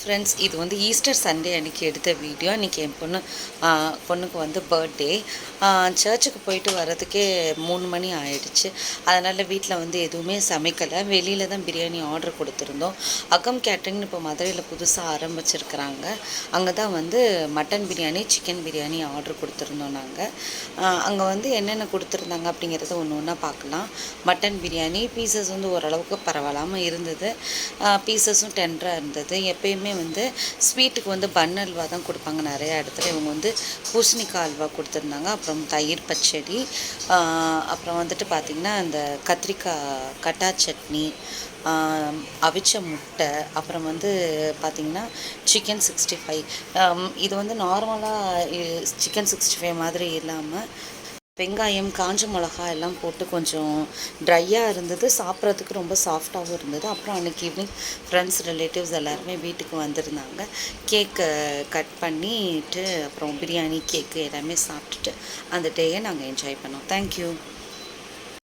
Friends, இது வந்து Easter Sunday அன்றைக்கி எடுத்த வீடியோ. அன்றைக்கி என் பொண்ணுக்கு வந்து பர்த்டே. சர்ச்சுக்கு போயிட்டு வரதுக்கே 3 மணி ஆயிடுச்சு. அதனால் வீட்டில் வந்து எதுவுமே சமைக்கலை. வெளியில் தான் பிரியாணி ஆர்டர் கொடுத்துருந்தோம். அகம் கேட்ரிங்னு இப்போ மதுரையில் புதுசாக ஆரம்பிச்சிருக்கிறாங்க. அங்கே தான் வந்து mutton biryani, chicken biryani order கொடுத்துருந்தோம் நாங்கள். அங்கே வந்து என்னென்ன கொடுத்துருந்தாங்க அப்படிங்கிறத ஒன்று ஒன்றா பார்க்கலாம். மட்டன் பிரியாணி பீசஸ் வந்து ஓரளவுக்கு பரவாயில்லாமல் இருந்தது. பீசஸும் டெண்டராக இருந்தது. எப்பயுமே வந்து ஸ்வீட்டுக்கு வந்து பன் அல்வா தான் கொடுப்பாங்க நிறையா இடத்துல. இவங்க வந்து பூசணிக்காய் அல்வா கொடுத்துருந்தாங்க. அப்புறம் தயிர் பச்சடி, அப்புறம் வந்துட்டு பார்த்திங்கன்னா இந்த கத்திரிக்காய் கட்டா சட்னி, அவிச்ச முட்டை, அப்புறம் வந்து பார்த்திங்கன்னா சிக்கன் 65. இது வந்து நார்மலாக சிக்கன் 65 மாதிரி இல்லாமல் வெங்காயம், காஞ்ச மிளகா எல்லாம் போட்டு கொஞ்சம் ட்ரையாக இருந்தது. சாப்பிட்றதுக்கு ரொம்ப சாஃப்டாகவும் இருந்தது. அப்புறம் அன்றைக்கி ஈவினிங் ஃப்ரெண்ட்ஸ், ரிலேட்டிவ்ஸ் எல்லாருமே வீட்டுக்கு வந்திருந்தாங்க. கேக்கை கட் பண்ணிவிட்டு அப்புறம் பிரியாணி, கேக்கு எல்லாமே சாப்பிட்டுட்டு அந்த டேயை நாங்கள் என்ஜாய் பண்ணோம். தேங்க்யூ.